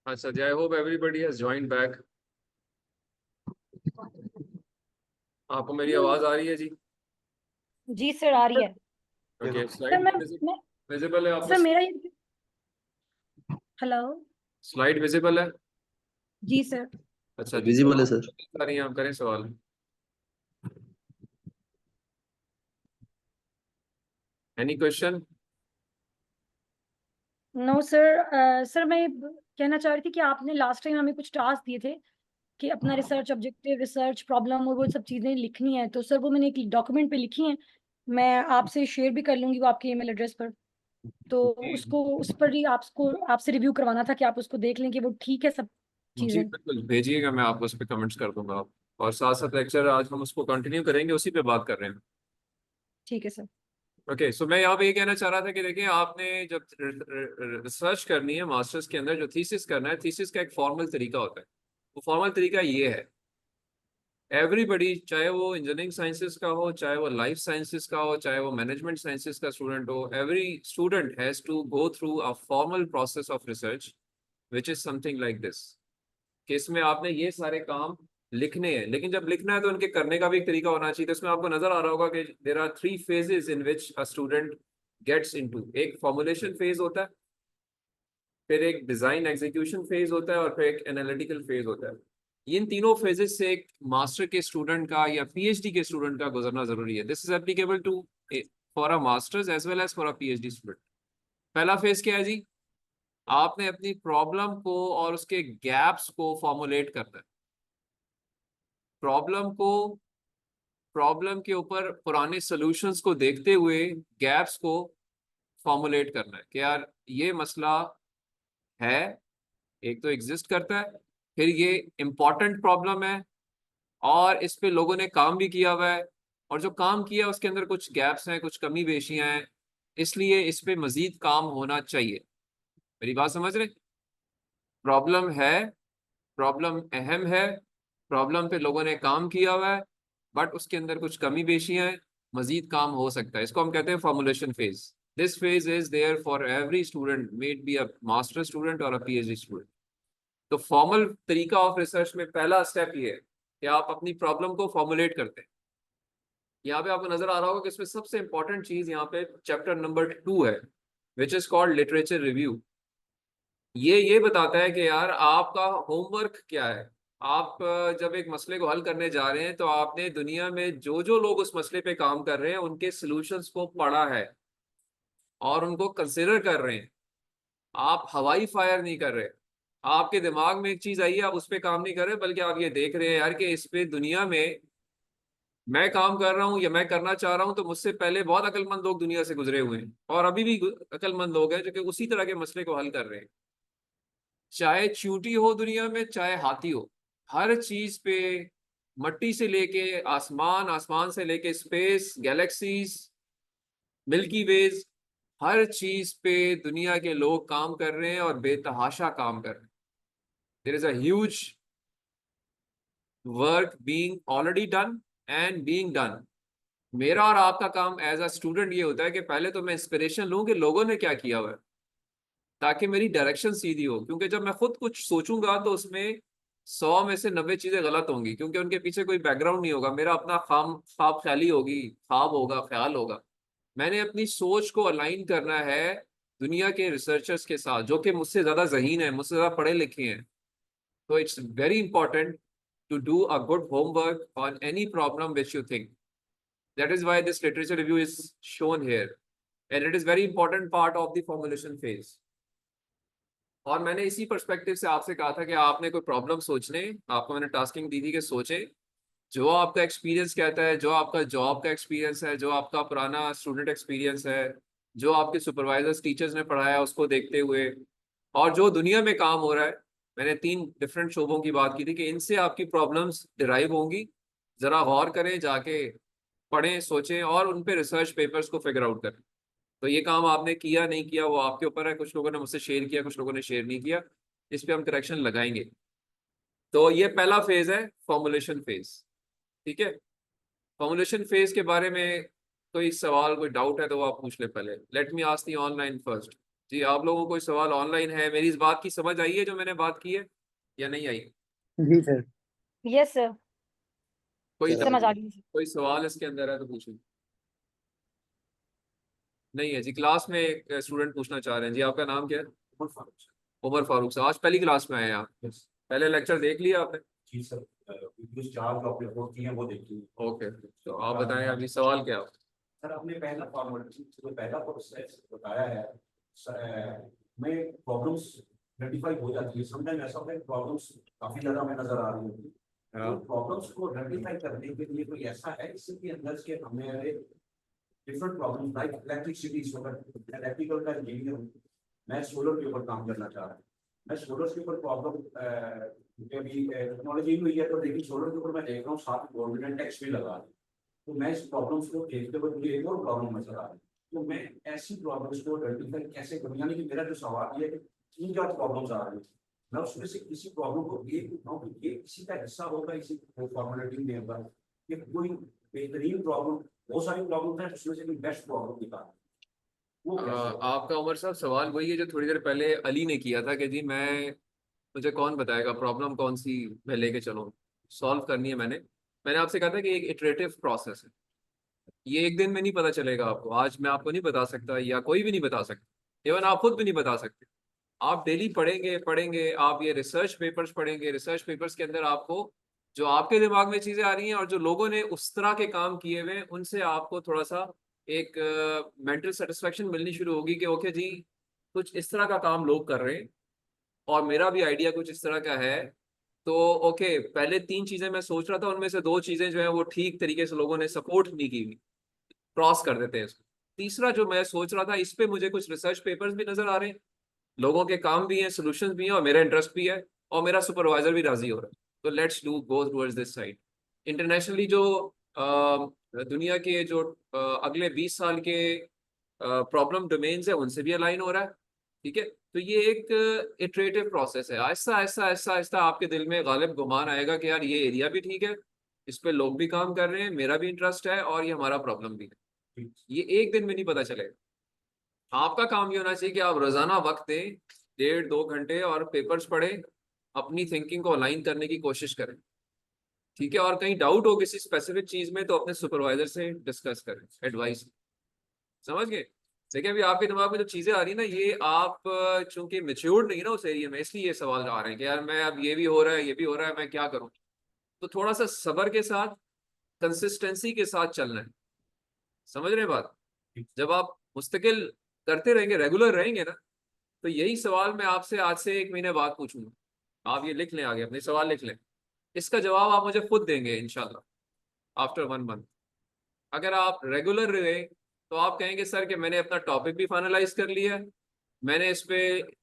अच्छा जी, I hope everybody has joined back. आपको मेरी आवाज आ रही है जी? जी सर, आ रही है। ओके, सर स्लाइड मैं विजिबल है आपको? सर मेरा ये हेलो। स्लाइड विजिबल है? जी सर। अच्छा जी, विजिबल है सर। आ रही हैं, आप करें सवाल। Any question? No sir. Sir मैं कहना चाह रही थी कि आपने लास्ट टाइम हमें कुछ टास्क दिए थे कि अपना रिसर्च ऑब्जेक्टिव, रिसर्च प्रॉब्लम और वो सब चीज़ें लिखनी है। तो सर वो मैंने एक डॉक्यूमेंट पे लिखी हैं। मैं आपसे शेयर भी कर लूंगी वो आपके ईमेल एड्रेस पर। तो उसको उस पर ही आपको आपसे रिव्यू करवाना था कि आप उसको देख लें कि वो ठीक है सब जी चीज़ें। बिल्कुल, भेजिएगा, मैं आपको उस पर कमेंट्स कर दूंगा। आप और साथ साथ लेक्चर आज हम उसको कंटिन्यू करेंगे, उसी पे बात कर रहे हैं। ठीक है सर। ओके, सो मैं यहाँ पे ये कहना चाह रहा था कि देखिए, आपने जब रिसर्च करनी है मास्टर्स के अंदर, जो थीसिस करना है, थीसिस का एक फॉर्मल तरीका होता है। वो फॉर्मल तरीका ये है, एवरीबडी, चाहे वो इंजीनियरिंग साइंसेस का हो, चाहे वो लाइफ साइंसेस का हो, चाहे वो मैनेजमेंट साइंसेस का स्टूडेंट हो, every student has to go through a formal process of research which is something like this. कि इसमें आपने ये सारे काम लिखने हैं, लेकिन जब लिखना है तो उनके करने का भी एक तरीका होना चाहिए। तो इसमें आपको नजर आ रहा होगा कि there are 3 phases in which a student gets into. एक फॉर्मुलेशन फेज होता है, फिर एक डिजाइन एग्जीक्यूशन फेज होता है, और फिर एक एनालिटिकल फेज होता है। इन तीनों फेजेस से एक मास्टर के स्टूडेंट का या पीएचडी के स्टूडेंट का गुजरना जरूरी है। This is applicable to for a masters as well as for a PhD student. पहला फेज क्या है जी? आपने अपनी प्रॉब्लम को और उसके गैप्स को फॉर्मुलेट करना है। प्रॉब्लम को, प्रॉब्लम के ऊपर पुराने सॉल्यूशंस को देखते हुए गैप्स को फॉर्मुलेट करना है कि यार ये मसला है, एक तो एग्जिस्ट करता है, फिर ये इम्पोर्टेंट प्रॉब्लम है, और इस पे लोगों ने काम भी किया हुआ है, और जो काम किया है उसके अंदर कुछ गैप्स हैं, कुछ कमी पेशियां हैं, इसलिए इस पे मजीद काम होना चाहिए। मेरी बात समझ रहे? प्रॉब्लम है, प्रॉब्लम अहम है, प्रॉब्लम पे लोगों ने काम किया हुआ है, बट उसके अंदर कुछ कमी पेशियां हैं, मजीद काम हो सकता है। इसको हम कहते हैं formulation phase. This phase is there for every student, made be a master student और अ पीएचडी स्टूडेंट। तो फॉर्मल तरीका ऑफ रिसर्च में पहला स्टेप ये है कि आप अपनी प्रॉब्लम को फॉर्मुलेट करते हैं। यहाँ पे आपको नजर आ रहा होगा कि इसमें सबसे इंपॉर्टेंट चीज यहाँ पे चैप्टर नंबर 2 है, which is called literature review. ये बताता है कि यार आपका होमवर्क क्या है। आप जब एक मसले को हल करने जा रहे हैं, तो आपने दुनिया में जो जो लोग उस मसले पे काम कर रहे हैं उनके सॉल्यूशंस को पढ़ा है और उनको कंसिडर कर रहे हैं। आप हवाई फायर नहीं कर रहे। आपके दिमाग में एक चीज आई है, आप उस पर काम नहीं कर रहे, बल्कि आप ये देख रहे हैं यार कि इस पे दुनिया में मैं काम कर रहा हूँ या मैं करना चाह रहा हूँ, तो मुझसे पहले बहुत अक्लमंद लोग दुनिया से गुजरे हुए हैं, और अभी भी अक्लमंद लोग हैं जो कि उसी तरह के मसले को हल कर रहे हैं। चाहे चींटी हो दुनिया में, चाहे हाथी हो, हर चीज पे, मट्टी से लेके आसमान, आसमान से लेके स्पेस, गैलेक्सीज, मिल्की वेज, हर चीज पे दुनिया के लोग काम कर रहे हैं और बेतहाशा काम कर रहे हैं। There is a huge work being already done and being done. मेरा और आपका काम एज अ स्टूडेंट ये होता है कि पहले तो मैं इंस्पिरेशन लूं कि लोगों ने क्या किया हुआ है, ताकि मेरी डायरेक्शन सीधी हो। क्योंकि जब मैं खुद कुछ सोचूंगा तो उसमें 100 में से 90 चीजें गलत होंगी, क्योंकि उनके पीछे कोई बैकग्राउंड नहीं होगा। मेरा अपना ख्वाब ख्याली होगी, ख्वाब होगा, ख्याल होगा। मैंने अपनी सोच को अलाइन करना है दुनिया के रिसर्चर्स के साथ, जो कि मुझसे ज्यादा ज़हीन है, मुझसे ज्यादा पढ़े लिखे हैं। तो it's very important to do a good homework on any problem which you think. That is why this literature review is shown here, and it is very important part of the formulation phase. और मैंने इसी perspective से आपसे कहा था कि आपने कोई प्रॉब्लम सोचने, आपको मैंने टास्किंग दी थी कि सोचें जो आपका एक्सपीरियंस कहता है, जो आपका जॉब का एक्सपीरियंस है, जो आपका पुराना स्टूडेंट एक्सपीरियंस है, जो आपके सुपरवाइजर्स टीचर्स ने पढ़ाया उसको देखते हुए, और जो दुनिया में काम हो रहा है। मैंने 3 डिफरेंट शोबों की बात की थी कि इनसे आपकी प्रॉब्लम्स डिराइव होंगी। जरा गौर करें, जाके पढ़ें, सोचें, और उन पे रिसर्च पेपर्स को फिगर आउट करें। तो ये काम आपने किया नहीं किया वो आपके ऊपर है। कुछ लोगों ने मुझसे शेयर किया, कुछ लोगों ने शेयर नहीं किया, इस पे हम करेक्शन लगाएंगे। तो ये पहला फेज है, फॉर्मुलेशन फेज। ठीक है? फॉर्मुलेशन फेज के बारे में कोई सवाल, कोई डाउट है तो वो आप पूछ ले पहले। Let me ask the online first. जी आप लोगों को कोई सवाल ऑनलाइन है? मेरी इस बात की समझ आई है जो मैंने बात की है या नहीं आई? जी सर। यस सर, कोई समझ आ गई। कोई सवाल इसके अंदर है तो पूछो। नहीं है जी। क्लास में एक स्टूडेंट पूछना चाह रहे हैं जी। आपका नाम क्या है? उमर फारूक सर। उमर फारूक साहब, आज पहली क्लास में आए हैं आप? यस पहले लेक्चर देख लिया आपने? जी सर, वीडियोस चार जो आपने अपलोड किए हैं वो देखिए। ओके, तो आप बताएं अभी सवाल क्या है? सर आपने पहला फॉर्मेट जो पहला प्रोसेस बताया है में प्रॉब्लम्स आइडेंटिफाई हो जाती है। समटाइम ऐसा होता है प्रॉब्लम्स काफी ज्यादा हमें नजर आ रही होती है। हाँ। तो प्रॉब्लम्स को आइडेंटिफाई करने के लिए कोई ऐसा है इसके अंदर के हमें different problems like electricity, electrical का इंजीनियर हूँ, मैं सोलर के ऊपर काम करना चाह रहा हूँ। मैं सोलर के ऊपर प्रॉब्लम अभी टेक्नोलॉजी हुई है तो लेकिन सोलर के ऊपर मैं देख रहा हूँ साथ गवर्नमेंट टैक्स भी लगा रही है। तो मैं इस प्रॉब्लम्स को देखते हुए मुझे एक और प्रॉब्लम नजर आ रही है। तो मैं ऐसी प्रॉब्लम्स को आइडेंटिफाई कैसे करूँ? यानी कि मेरा जो सवाल ये है कि तीन चार प्रॉब्लम्स आ रही है, मैं उसमें से किसी प्रॉब्लम को एक उठाऊँ कि ये किसी का हिस्सा होगा इसी फॉर्मेलिटी में होगा, ये कोई बेहतरीन प्रॉब्लम, बहुत सारी प्रॉब्लम है उसमें से कोई बेस्ट प्रॉब्लम निकाल वो कैसे? आपका उमर साहब सवाल वही है जो थोड़ी देर पहले अली ने किया था कि जी मैं, मुझे कौन बताएगा प्रॉब्लम कौन सी मैं लेके चलूँ, सॉल्व करनी है। मैंने आपसे कहा था कि एक इटरेटिव प्रोसेस है। ये एक दिन में नहीं पता चलेगा आपको। आज मैं आपको नहीं बता सकता या कोई भी नहीं बता सकता, इवन आप खुद भी नहीं बता सकते। आप डेली पढ़ेंगे पढ़ेंगे, आप ये रिसर्च पेपर्स पढ़ेंगे, रिसर्च पेपर्स के अंदर आपको जो आपके दिमाग में चीजें आ रही हैं और जो लोगों ने उस तरह के काम किए हुए हैं उनसे आपको थोड़ा सा एक मेंटल सेटिस्फेक्शन मिलनी शुरू होगी कि ओके जी, कुछ इस तरह का काम लोग कर रहे हैं और मेरा भी आइडिया कुछ इस तरह का है। तो ओके, पहले तीन चीजें मैं सोच रहा था, उनमें से दो चीजें जो है वो ठीक तरीके से लोगों ने सपोर्ट नहीं की हुई, क्रॉस कर देते हैं इसको। तीसरा जो मैं सोच रहा था इस पे मुझे कुछ रिसर्च पेपर्स भी नजर आ रहे हैं, लोगों के काम भी हैं, सॉल्यूशंस भी हैं और मेरा इंटरेस्ट भी है और मेरा सुपरवाइजर भी राजी हो रहा है। तो let's do go towards this side. Internationally जो दुनिया के जो अगले 20 साल के प्रॉब्लम डोमेन्स है उनसे भी अलाइन हो रहा है। ठीक है, तो ये एक इटरेटिव प्रोसेस है। आहिस्ता आहिस्ता आहिस्ता आहिस्ता आपके दिल में गालिब गुमान आएगा कि यार ये एरिया भी ठीक है, इस पे लोग भी काम कर रहे हैं, मेरा भी इंटरेस्ट है और ये हमारा प्रॉब्लम भी है। ये एक दिन में नहीं पता चलेगा। आपका काम ये होना चाहिए कि आप रोजाना वक्त दें, 1.5-2 घंटे, और पेपर्स पढ़ें, अपनी थिंकिंग को अलाइन करने की कोशिश करें। ठीक है, और कहीं डाउट हो किसी स्पेसिफिक चीज में तो अपने सुपरवाइजर से डिस्कस करें, एडवाइस। समझ गए? देखिए अभी आपके दिमाग में जो चीजें आ रही है ना, ये आप चूंकि मेच्योर्ड नहीं है ना उस एरिया में, इसलिए ये सवाल आ रहे हैं कि यार मैं अब ये भी हो रहा है ये भी हो रहा है, मैं क्या करूं। तो थोड़ा सा सब्र के साथ, कंसिस्टेंसी के साथ चलना है। समझ रहे हैं बात? जब आप मुस्तकिल करते रहेंगे, रेगुलर रहेंगे ना, तो यही सवाल मैं आपसे आज से 1 महीने बाद पूछूंगा। आप ये लिख लें, आगे अपने सवाल लिख लें, इसका जवाब आप मुझे खुद देंगे इंशाल्लाह आफ्टर 1 मंथ। अगर आप रेगुलर रहे तो आप कहेंगे सर कि मैंने अपना टॉपिक भी फाइनलाइज कर लिया है, मैंने इस पे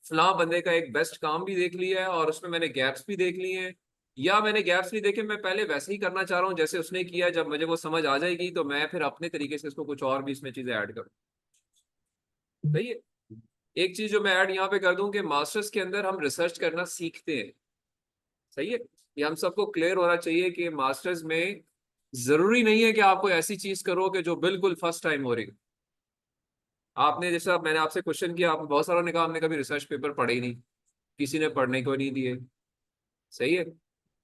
फलां बंदे का एक बेस्ट काम भी देख लिया है और उसमें मैंने गैप्स भी देख लिए हैं, या मैंने गैप्स नहीं देखे, मैं पहले वैसे ही करना चाह रहा हूँ जैसे उसने किया। जब मुझे वो समझ आ जाएगी तो मैं फिर अपने तरीके से इसको कुछ और भी इसमें चीजें ऐड करूँ। सही है। एक चीज जो मैं ऐड यहाँ पे कर दूं कि मास्टर्स के अंदर हम रिसर्च करना सीखते हैं। सही है, ये हम सबको क्लियर होना चाहिए कि मास्टर्स में जरूरी नहीं है कि आपको ऐसी चीज करो कि जो बिल्कुल फर्स्ट टाइम हो रही। आपने जैसा मैंने आपसे क्वेश्चन किया, आपने बहुत सारा ने कहा हमने कभी रिसर्च पेपर पढ़े ही नहीं, किसी ने पढ़ने को नहीं दिए। सही है,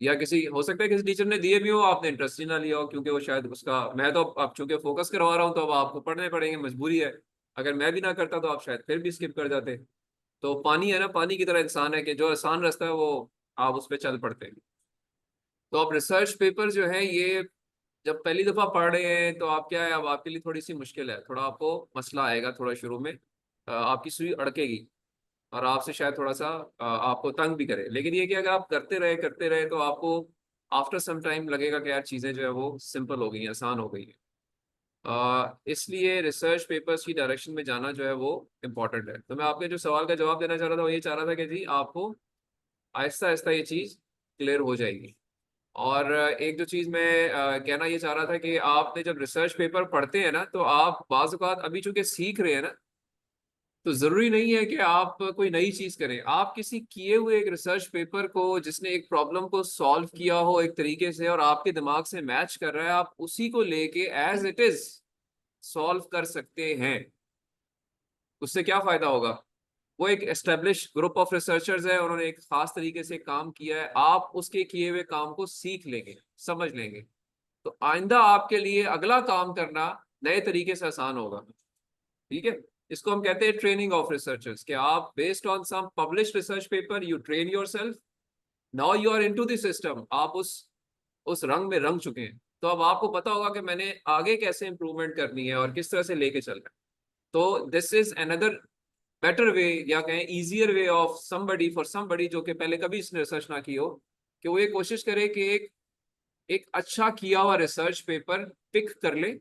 या किसी हो सकता है किसी टीचर ने दिए भी हो, आपने इंटरेस्ट ही ना लिया हो क्योंकि वो शायद उसका, मैं तो अब चूंकि फोकस करवा रहा हूँ तो अब आपको पढ़ने पड़ेंगे, मजबूरी है। अगर मैं भी ना करता तो आप शायद फिर भी स्किप कर जाते। तो पानी है ना, पानी की तरह इंसान है कि जो आसान रास्ता है वो आप उस पर चल पड़ते हैं। तो अब रिसर्च पेपर जो है ये जब पहली दफा पढ़ रहे हैं तो आप क्या है, अब आपके लिए थोड़ी सी मुश्किल है, थोड़ा आपको मसला आएगा थोड़ा शुरू में, आपकी सुई अड़केगी और आपसे शायद थोड़ा सा आपको तंग भी करे। लेकिन ये कि अगर आप करते रहे तो आपको आफ्टर सम टाइम लगेगा कि यार चीज़ें जो है वो सिंपल हो गई हैं, आसान हो गई हैं। इसलिए रिसर्च पेपर्स की डायरेक्शन में जाना जो है वो इम्पोर्टेंट है। तो मैं आपके जो सवाल का जवाब देना चाह रहा था वो ये चाह रहा था कि जी आपको आहिस्ता आहिस्ता ये चीज़ क्लियर हो जाएगी। और एक जो चीज़ मैं कहना ये चाह रहा था कि आपने जब रिसर्च पेपर पढ़ते हैं ना तो आप बाज़ औक़ात अभी चूंकि सीख रहे हैं ना, तो जरूरी नहीं है कि आप कोई नई चीज करें। आप किसी किए हुए एक रिसर्च पेपर को, जिसने एक प्रॉब्लम को सॉल्व किया हो एक तरीके से और आपके दिमाग से मैच कर रहा है, आप उसी को लेके एज इट इज सॉल्व कर सकते हैं। उससे क्या फायदा होगा? वो एक एस्टेब्लिश ग्रुप ऑफ रिसर्चर्स है, उन्होंने एक खास तरीके से काम किया है, आप उसके किए हुए काम को सीख लेंगे, समझ लेंगे, तो आइंदा आपके लिए अगला काम करना नए तरीके से आसान होगा। ठीक है, इसको हम कहते हैं ट्रेनिंग ऑफ रिसर्चर्स, कि आप based on some published research paper you train yourself, now you are into the system, आप उस रंग में रंग चुके हैं, तो अब आपको पता होगा कि मैंने आगे कैसे इंप्रूवमेंट करनी है और किस तरह से लेके चलना है। तो this is another better way, या कहें easier way of somebody, for somebody जो कि पहले कभी इसने रिसर्च ना की हो, कि वो ये कोशिश करे कि एक अच्छा किया हुआ रिसर्च पेपर पिक कर ले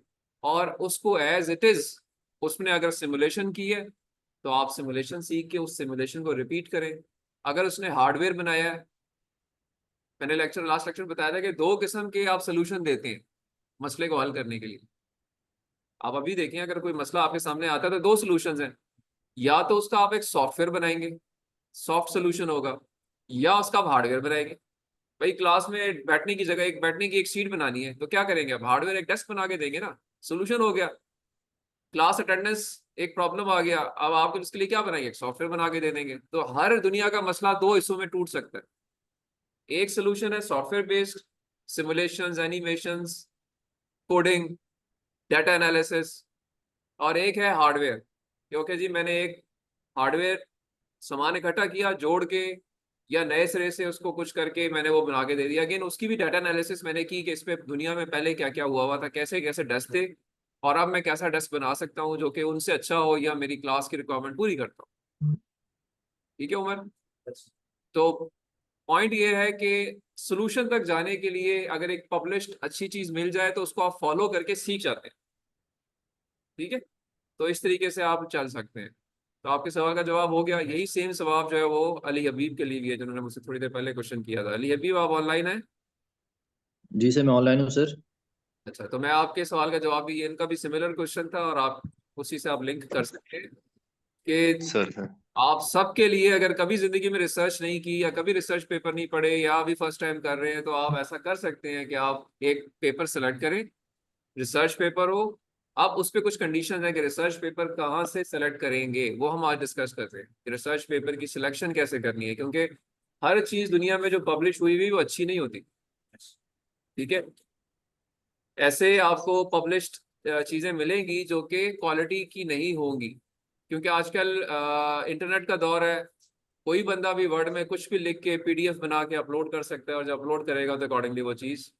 और उसको एज इट इज, उसने अगर सिमुलेशन की है तो आप सिमुलेशन सीख के उस सिमुलेशन को रिपीट करें। अगर उसने हार्डवेयर बनाया है, मैंने लास्ट लेक्चर में बताया था कि दो किस्म के आप सोल्यूशन देते हैं मसले को हल करने के लिए। आप अभी देखें, अगर कोई मसला आपके सामने आता है तो दो सोल्यूशन हैं, या तो उसका आप एक सॉफ्टवेयर बनाएंगे, सॉफ्ट सोल्यूशन होगा, या उसका आप हार्डवेयर बनाएंगे। भाई क्लास में बैठने की जगह एक बैठने की एक सीट बनानी है, तो क्या करेंगे, आप हार्डवेयर एक डेस्क बना के देंगे ना, सोल्यूशन हो गया। क्लास अटेंडेंस एक प्रॉब्लम आ गया, अब आप उसके लिए क्या बनाएंगे, एक सॉफ्टवेयर बना के दे देंगे। तो हर दुनिया का मसला दो हिस्सों में टूट सकता है, एक सोल्यूशन है software based, simulations, animations, coding, data analysis, और एक है हार्डवेयर, क्योंकि जी मैंने एक हार्डवेयर सामान इकट्ठा किया जोड़ के, या नए सिरे से उसको कुछ करके मैंने वो बना के दे दिया। अगेन उसकी भी डाटा एनालिसिस मैंने की कि इस पे दुनिया में पहले क्या क्या हुआ था, कैसे कैसे डस्ट थे, और अब मैं कैसा डस्ट बना सकता हूँ जो कि उनसे अच्छा हो या मेरी क्लास की रिक्वायरमेंट पूरी करता हूँ। ठीक है उमर, तो पॉइंट ये है कि सोल्यूशन तक जाने के लिए अगर एक पब्लिश्ड अच्छी चीज मिल जाए तो उसको आप फॉलो करके सीख जाते हैं। ठीक है, तो इस तरीके से आप चल सकते हैं। तो आपके सवाल का जवाब हो गया। यही सेम सवाल जो है वो अली हबीब के लिए भी है, जिन्होंने मुझसे थोड़ी देर पहले क्वेश्चन किया था। अली हबीब, आप ऑनलाइन है? जी सर, मैं ऑनलाइन हूँ सर। अच्छा, तो मैं आपके सवाल का जवाब भी, इनका भी सिमिलर क्वेश्चन था, और आप उसी से आप लिंक कर सकते हैं कि सर आप सबके लिए, अगर कभी जिंदगी में रिसर्च नहीं की या कभी रिसर्च पेपर नहीं पढ़े या अभी फर्स्ट टाइम कर रहे हैं, तो आप ऐसा कर सकते हैं कि आप एक पेपर सेलेक्ट करें, रिसर्च पेपर हो। अब उस पे कुछ कंडीशन है कि रिसर्च पेपर कहाँ से सेलेक्ट करेंगे, वो हम आज डिस्कस करते हैं कि रिसर्च पेपर की सिलेक्शन कैसे करनी है, क्योंकि हर चीज दुनिया में जो पब्लिश हुई हुई वो अच्छी नहीं होती। ठीक है, ऐसे आपको पब्लिश्ड चीजें मिलेंगी जो कि क्वालिटी की नहीं होंगी, क्योंकि आजकल इंटरनेट का दौर है, कोई बंदा भी वर्ड में कुछ भी लिख के पीडीएफ बना के अपलोड कर सकता है, और जब अपलोड करेगा तो अकॉर्डिंगली वो चीज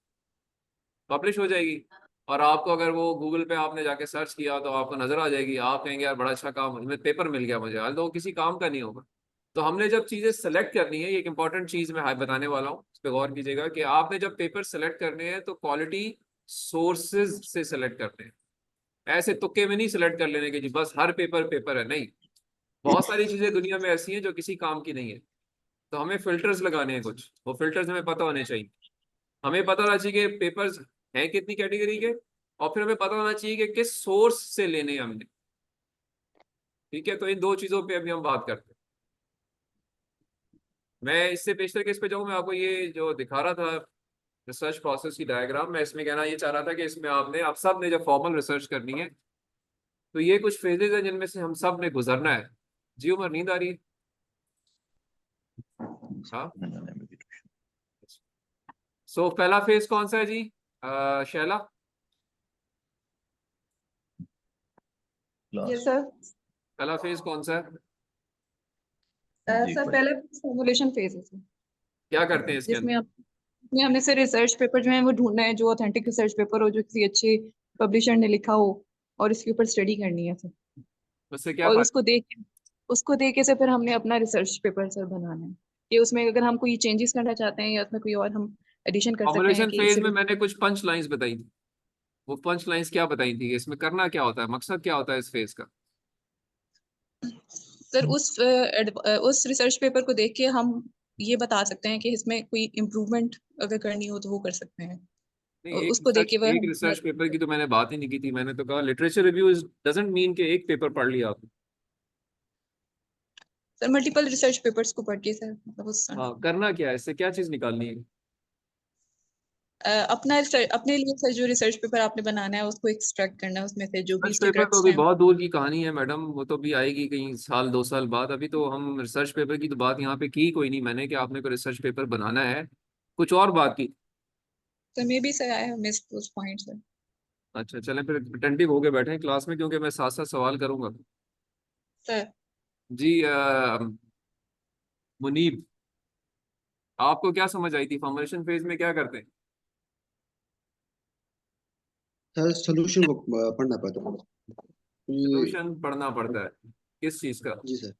पब्लिश हो जाएगी। और आपको अगर वो गूगल पे आपने जाके सर्च किया तो आपको नजर आ जाएगी, आप कहेंगे यार बड़ा अच्छा काम, इसमें पेपर मिल गया मुझे, हाल तो वो किसी काम का नहीं होगा। तो हमने जब चीजें सेलेक्ट करनी है, ये एक इंपॉर्टेंट चीज मैं बताने वाला हूँ, इस पर गौर कीजिएगा, कि आपने जब पेपर सेलेक्ट करने हैं तो क्वालिटी सोर्सेज से सेलेक्ट करते हैं, ऐसे तुक्के में नहीं सेलेक्ट कर लेने के जी बस हर पेपर पेपर है, नहीं। बहुत सारी चीजें दुनिया में ऐसी हैं जो किसी काम की नहीं है, तो हमें फिल्टर्स लगाने हैं कुछ, वो फिल्टर्स हमें पता होने चाहिए। हमें पता होना चाहिए कि पेपर्स हैं कितनी कैटेगरी के, और फिर हमें पता होना चाहिए कि किस सोर्स से लेने हैं हमने। ठीक है, तो इन दो चीजों पे अभी हम बात करते हैं। मैं इससे पेशतर किस पे जाऊँ, मैं आपको ये जो दिखा रहा था रिसर्च प्रोसेस की डायग्राम, मैं इसमें कहना ये चाह रहा था कि इसमें आपने, आप सब ने जब फॉर्मल रिसर्च करनी है तो ये कुछ फेजेज हैं जिनमें से हम सब ने गुजरना है। जी उमर, नींद आ रही है? हाँ, सो पहला फेज कौन सा है जी? शैला? Yes sir. पहला फेज कौन सा है? सर पहले फॉर्मुलेशन फेज है सर, क्या करते हैं इसके जिसमें अंदर? जिसमें हमने सर रिसर्च पेपर जो है वो ढूंढना है, जो ऑथेंटिक रिसर्च पेपर हो, जो किसी अच्छे पब्लिशर ने लिखा हो, और इसके ऊपर स्टडी करनी है सर। उससे क्या और फायदा? उसको देख के से फिर हमने अपना रिसर्च पेपर सर बनाना है, कि उसमें अगर हम कोई चेंजेस करना चाहते हैं या उसमें कोई और हम एडिशन कर सकते हैं फॉर्मुलेशन कि फेज इससे में मैंने कुछ पंच लाइंस बताई थी, वो पंच लाइंस क्या बताई थी, इसमें करना क्या होता है, मकसद क्या होता है इस फेज का? सर उस रिसर्च पेपर को देख के हम ये बता सकते हैं कि इसमें कोई इम्प्रूवमेंट अगर करनी हो तो वो कर सकते हैं, नहीं, और उसको देख के वह एक रिसर्च पेपर की तो मैंने बात ही नहीं की थी, मैंने तो कहा लिटरेचर रिव्यू डजंट मीन कि एक पेपर पढ़ लिया आपने। सर मल्टीपल रिसर्च पेपर्स को पढ़ के सर, मतलब उस हाँ, करना क्या है, इससे क्या चीज निकालनी है? अपने लिए सर जो रिसर्च पेपर आपने बनाना है उसको एक्सट्रैक्ट करना है उसमें से जो भी रिसर्च पेपर तो स्टेटमेंट्स अभी हैं। बहुत दूर की कहानी है मैडम, वो तो भी आएगी कहीं साल 2 साल बाद। अभी तो हम रिसर्च पेपर की तो बात यहाँ पे की कोई नहीं मैंने, कि आपने को रिसर्च पेपर बनाना है, कुछ और बात की। So maybe sir I have missed those points sir. अच्छा चलें फिर अटेंटिव होके बैठे हैं क्लास में, क्योंकि मैं साथ साथ सवाल करूंगा। Sir, जी मुनीब, आपको क्या समझ आई थी फॉर्मुलेशन फेज में क्या करते हैं? सर सोल्यूशन को पढ़ना पड़ता है। ये- सोल्यूशन पढ़ना पड़ता है, किस चीज का? जी सर।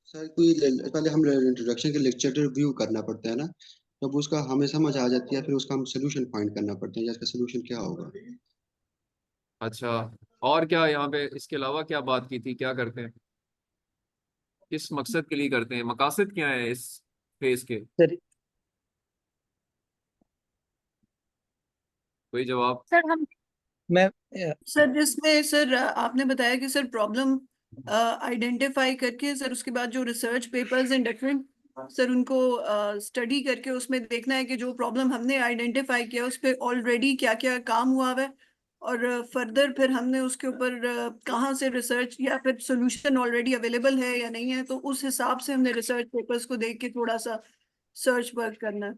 सर पहले हम इंट्रोडक्शन के लेक्चर रिव्यू करना पड़ता है ना, तब उसका हमें समझ आ जाती है, फिर उसका हम सोल्यूशन फाइंड करना पड़ता है, या इसका सोल्यूशन क्या होगा। अच्छा, और क्या यहाँ पे इसके अलावा क्या बात की थी, क्या करते हैं, किस मकसद के लिए करते हैं, मकासद क्या है इस फेज के? सर कोई जवाब? सर हम मैं सर जिसमें सर आपने बताया कि सर प्रॉब्लम आइडेंटिफाई करके सर उसके बाद जो research papers and different sir उनको स्टडी करके उसमें देखना है कि जो प्रॉब्लम हमने आइडेंटिफाई किया उस पर ऑलरेडी क्या क्या काम हुआ है, और फर्दर फिर हमने उसके ऊपर कहाँ से रिसर्च या फिर सोल्यूशन ऑलरेडी अवेलेबल है या नहीं है, तो उस हिसाब से हमने रिसर्च पेपर्स को देख के थोड़ा सा सर्च वर्क करना है।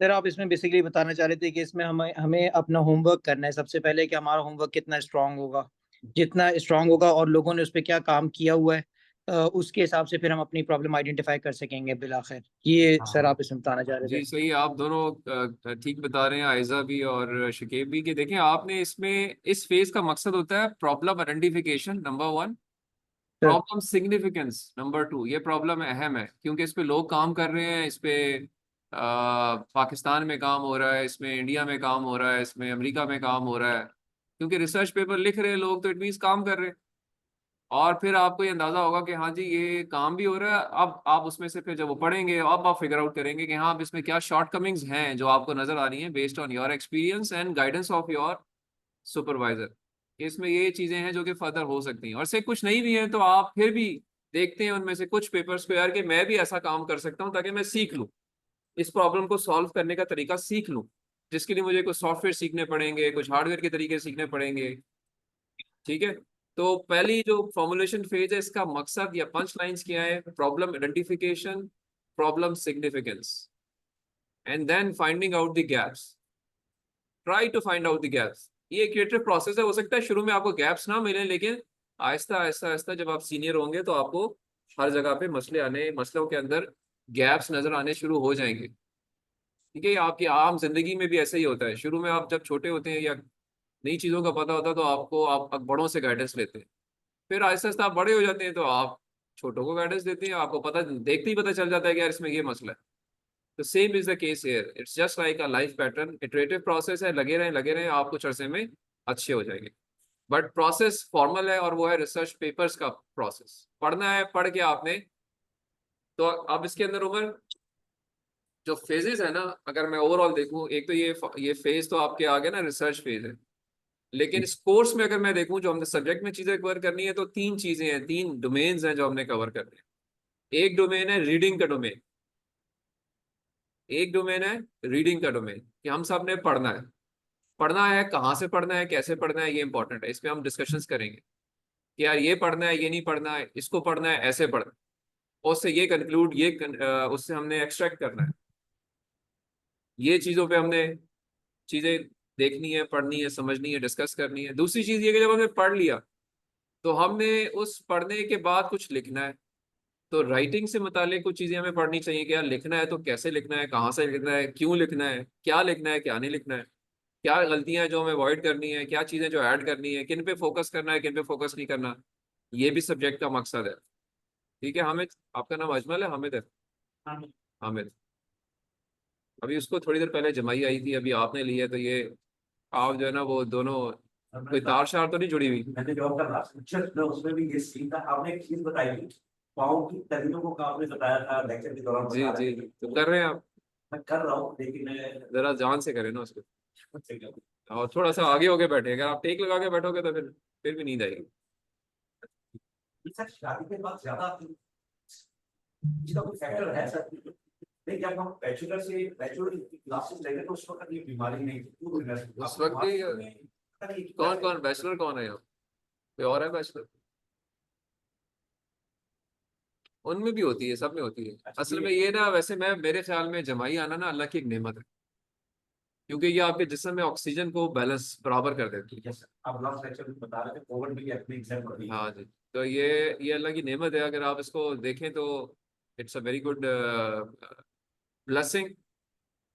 सर आप इसमें बेसिकली बताना चाह रहे थे कि इसमें हमें हमें अपना होमवर्क करना है सबसे पहले, कि हमारा होमवर्क कितना स्ट्रांग होगा, जितना स्ट्रांग होगा और लोगों ने उस पर क्या काम किया हुआ है, उसके हिसाब से फिर हम अपनी प्रॉब्लम आइडेंटिफाई कर सकेंगे बिलाखिर। ये सर आप इसमें बताना चाह रहे जी थे। सही, आप दोनों ठीक बता रहे हैं, आयजा भी और शकीब भी, कि देखें आपने इसमें इस फेज का मकसद होता है problem identification number 1, sir problem significance number 2। ये प्रॉब्लम अहम है क्योंकि इस पे लोग काम कर रहे हैं, इस पे पाकिस्तान में काम हो रहा है, इसमें इंडिया में काम हो रहा है, इसमें अमेरिका में काम हो रहा है, क्योंकि रिसर्च पेपर लिख रहे हैं लोग तो इट मीन्स काम कर रहे हैं। और फिर आपको ये अंदाजा होगा कि हाँ जी ये काम भी हो रहा है। अब आप उसमें से फिर जब वो पढ़ेंगे अब आप फिगर आउट करेंगे कि हाँ अब इसमें क्या शॉर्ट कमिंग्स हैं जो आपको नजर आ रही हैं based on your experience and guidance of your supervisor. इसमें ये चीजें हैं जो कि फर्दर हो सकती हैं, और से कुछ नहीं भी है तो आप फिर भी देखते हैं उनमें से कुछ पेपर्स को, यार कि मैं भी ऐसा काम कर सकता हूँ ताकि मैं सीख लूँ, इस प्रॉब्लम को सॉल्व करने का तरीका सीख लूँ, जिसके लिए मुझे कुछ सॉफ्टवेयर सीखने पड़ेंगे, कुछ हार्डवेयर के तरीके सीखने पड़ेंगे। ठीक है, तो पहली जो फॉर्मुलेशन फेज है इसका मकसद या पंच लाइंस क्या है? Problem identification, problem significance, and then finding out the gaps, try to find out the gaps. ये क्रिएटिव प्रोसेस है, हो सकता है शुरू में आपको गैप्स ना मिले, लेकिन आहिस्ता आहिस्ता आहिस्ता जब आप सीनियर होंगे तो आपको हर जगह पे मसलों के अंदर गैप्स नजर आने शुरू हो जाएंगे। ठीक है, ये आपकी आम जिंदगी में भी ऐसे ही होता है। शुरू में आप जब छोटे होते हैं या नई चीजों का पता होता है तो आपको आप बड़ों से गाइडेंस लेते हैं, फिर आहिस्ता आहिस्ता आप बड़े हो जाते हैं तो आप छोटों को गाइडेंस देते हैं, आपको पता देखते ही पता चल जाता है कि यार इसमें ये मसला है। तो same is the case here, it's just like a life pattern, iterative process है, लगे रहें आप कुछ अरसे में अच्छे हो जाएंगे। बट प्रोसेस फॉर्मल है और वो है रिसर्च पेपर्स का प्रोसेस। पढ़ना है, पढ़ के आपने, तो अब इसके अंदर उमर जो फेजेस है ना, अगर मैं ओवरऑल देखूं, एक तो ये फेज तो आपके आगे ना रिसर्च फेज है, लेकिन इस कोर्स में अगर मैं देखूं जो हमने सब्जेक्ट में चीजें कवर करनी है तो 3 चीजें हैं, 3 डोमेन्स हैं जो हमने कवर करने हैं। एक डोमेन है रीडिंग का डोमेन, एक डोमेन है रीडिंग का डोमेन, कि हम सब ने पढ़ना है। पढ़ना है, कहाँ से पढ़ना है, कैसे पढ़ना है, ये इंपॉर्टेंट है, इस पे हम डिस्कशंस करेंगे कि यार ये पढ़ना है, ये नहीं पढ़ना है, इसको पढ़ना है, ऐसे पढ़ना है, और उससे ये कंक्लूड उससे हमने एक्सट्रैक्ट करना है। ये चीज़ों पे हमने चीज़ें देखनी है, पढ़नी है, समझनी है, डिस्कस करनी है। दूसरी चीज़ ये कि जब हमने पढ़ लिया तो हमने उस पढ़ने के बाद कुछ लिखना है। तो राइटिंग से मुतालिक कुछ चीज़ें हमें पढ़नी चाहिए कि यार लिखना है तो कैसे लिखना है, कहाँ से लिखना है, क्यों लिखना है, क्या लिखना है, क्या नहीं लिखना है, क्या गलतियां हैं जो हमें अवॉइड करनी है, क्या चीज़ें जो ऐड करनी है, किन पे फोकस करना है, किन पे फोकस नहीं करना। ये भी सब्जेक्ट का मकसद है। ठीक है हामिद, आपका नाम अजमल है? हामिद है? हामिद, अभी उसको थोड़ी देर पहले जमाई आई थी, अभी आपने ली है, तो ये आप जो है ना वो दोनों कोई तार शार तो नहीं जुड़ी हुई? मैंने जॉब का लास्ट लेक्चर में उसमें भी ये सीन था, आपने एक चीज बताई थी पाँव की तकनीकों का, आपने बताया था लेक्चर के दौरान। जी जी, तो कर रहे हैं आप? मैं कर रहा हूँ लेकिन जरा जान से करें ना उसको, और थोड़ा सा आगे होके बैठे, अगर आप टेक लगा के बैठोगे तो फिर भी नींद आएगी। सर शादी के बाद ज्यादा इसका कोई फैक्टर है सर? नहीं, जब हम बैचलर क्लासेस ले रहे थे उस वक्त ये बीमारी नहीं थी। उस वक्त भी कौन कौन बैचलर कौन है यहाँ, कोई और है बैचलर? उनमें भी होती है, सब में होती है। असल में ये ना, वैसे मैं मेरे ख्याल में जमाई आना ना अल्लाह की एक नेमत है, क्योंकि ये आपके जिस्म में ऑक्सीजन को बैलेंस बराबर कर देती है। आप लास्ट लेक्चर में बता रहे थे कोविड भी अपनी एग्जाम कर रही है। हाँ जी, तो ये अल्लाह की नेमत है। अगर आप इसको देखें तो it's a very good blessing.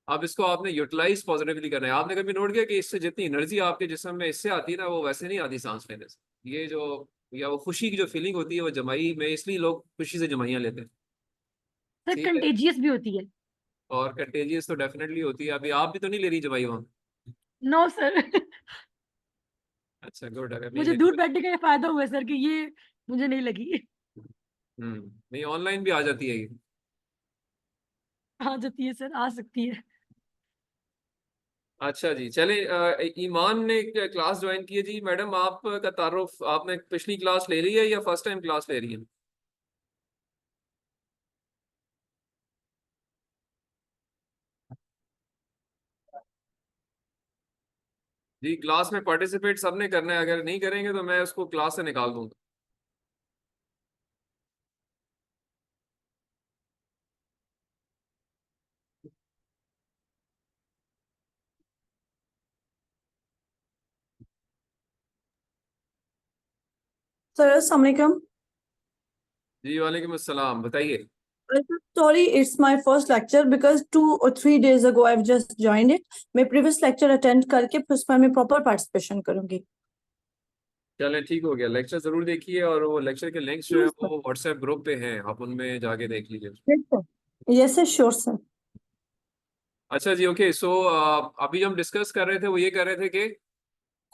अब इसको आपने यूटिलाइज पॉजिटिवली करना है। आपने कभी नोट किया कि इससे जितनी एनर्जी आपके जिस्म में इससे आती है ना, वो वैसे नहीं आती सांस लेने से। ये जो या वो खुशी की जो फीलिंग होती है वो जमाई में, इसलिए लोग खुशी से जमाइयाँ लेते हैं। सर ठीक है, कंटेजियस भी होती है? और कंटेजियस तो डेफिनेटली होती है। अभी आप भी तो नहीं ले रही जमाई वहाँ? No sir. अच्छा, गुड। अगर नहीं मुझे ले दूर बैठने का ये फायदा हुआ है सर कि ये मुझे नहीं लगी। नहीं, ऑनलाइन भी आ जाती है ये। आ जाती है सर, आ सकती है। अच्छा जी, चले। ईमान ने क्लास ज्वाइन की है जी। मैडम, आपका तारुफ, आपने पिछली क्लास ले ली है या फर्स्ट टाइम क्लास ले रही है? जी, क्लास में पार्टिसिपेट सबने करना है। अगर नहीं करेंगे तो मैं उसको क्लास से निकाल दूंगा। सर अस्सलाम वालेकुम। जी, वालेकुम अस्सलाम, बताइए। Sorry, it's my first lecture because 2 or 3 days ago I've just joined it. मैं previous lecture attend करके फिर उसमें मैं proper participation करूंगी। चलें, ठीक हो गया। लेक्चर जरूर देखिए, और वो लेक्चर के लिंक्स जो है वो व्हाट्सएप ग्रुप पे हैं, आप उनमें जाके देख लीजिए। Yes sir, sure sir. अच्छा जी, ओके। सो अभी जो हम डिस्कस कर रहे थे वो ये कर रहे थे कि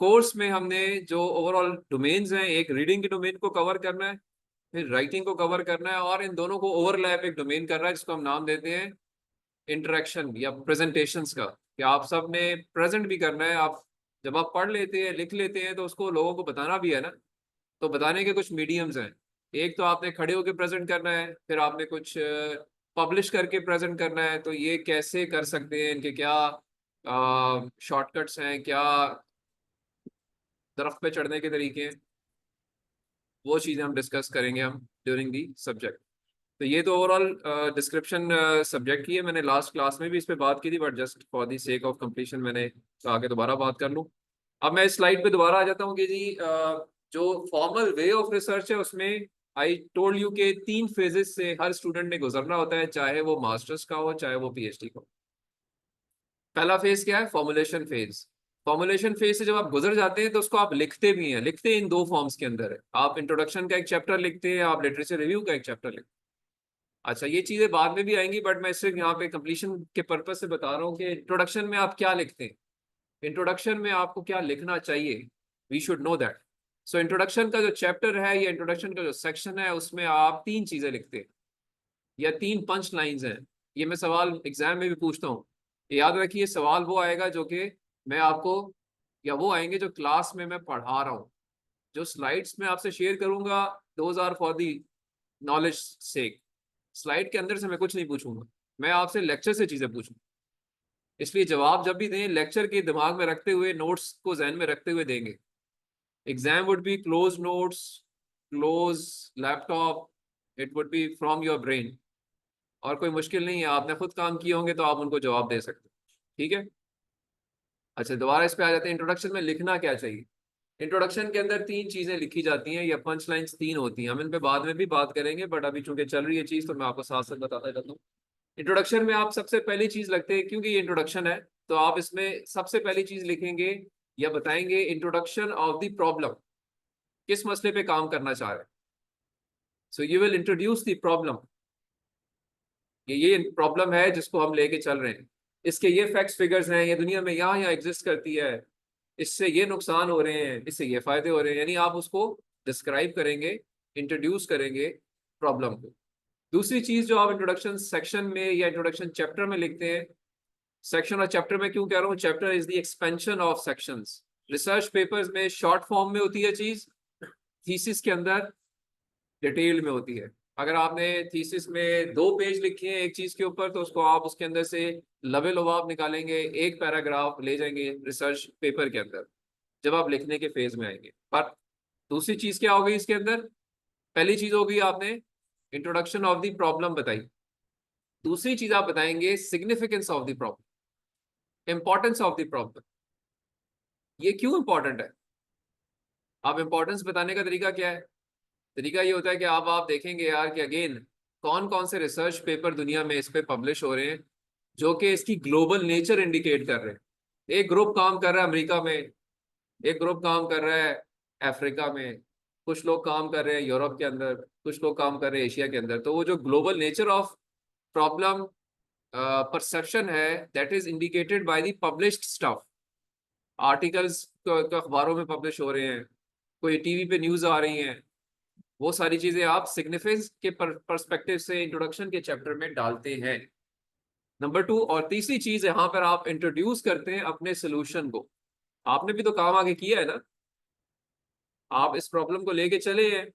कोर्स में हमने जो ओवरऑल डोमेन्स हैं, एक रीडिंग के डोमेन को कवर करना है, फिर राइटिंग को कवर करना है, और इन दोनों को ओवरलैप एक डोमेन कर रहा है जिसको हम नाम देते हैं इंटरेक्शन या प्रेजेंटेशंस का। कि आप सब ने प्रेजेंट भी करना है। आप जब आप पढ़ लेते हैं, लिख लेते हैं, तो उसको लोगों को बताना भी है ना। तो बताने के कुछ मीडियम्स हैं। एक तो आपने खड़े होकर प्रेजेंट करना है, फिर आपने कुछ पब्लिश करके प्रेजेंट करना है। तो ये कैसे कर सकते हैं, इनके क्या शॉर्टकट्स हैं, क्या दरख्त पे चढ़ने के तरीके हैं, वो चीज़ें हम डिस्कस करेंगे हम ड्यूरिंग दी सब्जेक्ट। तो ये तो ओवरऑल डिस्क्रिप्शन सब्जेक्ट की है। मैंने लास्ट क्लास में भी इस पे बात की थी, but just for the sake of completion मैंने आगे दोबारा बात कर लूँ। अब मैं इस स्लाइड पे दोबारा आ जाता हूँ कि जी जो फॉर्मल वे ऑफ रिसर्च है उसमें आई टोल्ड यू के 3 फेजेस से हर स्टूडेंट ने गुजरना होता है, चाहे वो मास्टर्स का हो चाहे वो पीएचडी का हो। पहला फेज क्या है? Formulation phase. फॉर्मुलेशन फेज से जब आप गुजर जाते हैं तो उसको आप लिखते भी हैं। लिखते इन 2 फॉर्म्स के अंदर है। आप इंट्रोडक्शन का एक चैप्टर लिखते हैं, आप लिटरेचर रिव्यू का एक चैप्टर लिखते हैं। अच्छा, ये चीजें बाद में भी आएंगी, बट मैं सिर्फ यहाँ पे कंप्लीशन के पर्पज से बता रहा हूँ कि इंट्रोडक्शन में आप क्या लिखते हैं, इंट्रोडक्शन में आपको क्या लिखना चाहिए। We should know that. So introduction का जो चैप्टर है या इंट्रोडक्शन का जो सेक्शन है उसमें आप 3 चीजें लिखते हैं या 3 पंच लाइन्स हैं। ये मैं सवाल एग्जाम में भी पूछता हूँ। याद रखिए, सवाल वो आएगा जो कि मैं आपको, या वो आएंगे जो क्लास में मैं पढ़ा रहा हूँ। जो स्लाइड्स में आपसे शेयर करूंगा, those are for the knowledge sake. Slide के अंदर से मैं कुछ नहीं पूछूंगा, मैं आपसे लेक्चर से चीजें पूछूंगा। इसलिए जवाब जब भी दें, लेक्चर के दिमाग में रखते हुए, नोट्स को जहन में रखते हुए देंगे। Exam would be close notes, close laptop, it would be from your brain. और कोई मुश्किल नहीं है, आपने खुद काम किए होंगे तो आप उनको जवाब दे सकते हैं। ठीक है। अच्छा, दोबारा इस पे आ जाते हैं। इंट्रोडक्शन में लिखना क्या चाहिए? इंट्रोडक्शन के अंदर 3 चीजें लिखी जाती हैं, या पंच लाइन्स 3 होती हैं। हम इन पे बाद में भी बात करेंगे, बट अभी चूंकि चल रही है चीज तो मैं आपको साथ साथ बताता रहता हूँ। इंट्रोडक्शन में आप सबसे पहली चीज लगते हैं, क्योंकि ये इंट्रोडक्शन है तो आप इसमें सबसे पहली चीज लिखेंगे या बताएंगे इंट्रोडक्शन ऑफ द प्रॉब्लम। किस मसले पे काम करना चाह रहे हैं। So you will introduce the problem. ये प्रॉब्लम है जिसको हम लेके चल रहे हैं, इसके ये फैक्ट्स फिगर्स हैं, ये दुनिया में यहाँ यहाँ एग्जिस्ट करती है, इससे ये नुकसान हो रहे हैं, इससे ये फायदे हो रहे हैं। यानी आप उसको डिस्क्राइब करेंगे, इंट्रोड्यूस करेंगे प्रॉब्लम को। दूसरी चीज जो आप इंट्रोडक्शन सेक्शन में या इंट्रोडक्शन चैप्टर में लिखते हैं, सेक्शन और चैप्टर में क्यों कह रहा हूँ, chapter is the expansion of sections. Research papers में शॉर्ट फॉर्म में होती है चीज, थीसिस के अंदर डिटेल में होती है। अगर आपने थीसिस में 2 पेज लिखे हैं एक चीज के ऊपर, तो उसको आप उसके अंदर से लबे लुबाब निकालेंगे, एक पैराग्राफ ले जाएंगे रिसर्च पेपर के अंदर जब आप लिखने के फेज में आएंगे। पर दूसरी चीज क्या होगी इसके अंदर? पहली चीज होगी आपने इंट्रोडक्शन ऑफ द प्रॉब्लम बताई, दूसरी चीज आप बताएंगे significance of the problem, importance of the problem, ये क्यों इंपॉर्टेंट है। आप इंपॉर्टेंस बताने का तरीका क्या है? तरीका ये होता है कि आप देखेंगे यार कि अगेन कौन कौन से रिसर्च पेपर दुनिया में इस पे पब्लिश हो रहे हैं जो कि इसकी ग्लोबल नेचर इंडिकेट कर रहे हैं। एक ग्रुप काम कर रहा है अमेरिका में, एक ग्रुप काम कर रहा है अफ्रीका में, कुछ लोग काम कर रहे हैं यूरोप के अंदर, कुछ लोग काम कर रहे हैं एशिया के अंदर। तो वो जो global nature of problem perception है that is indicated by the published stuff. Articles अखबारों में पब्लिश हो रहे हैं, कोई टीवी पे न्यूज आ रही हैं, वो सारी चीजें आप सिग्निफिकेंस के पर्सपेक्टिव से इंट्रोडक्शन के चैप्टर में डालते हैं। नंबर 2 और तीसरी चीज यहाँ पर आप इंट्रोड्यूस करते हैं अपने सोल्यूशन को। आपने भी तो काम आगे किया है ना, आप इस प्रॉब्लम को लेके चले हैं,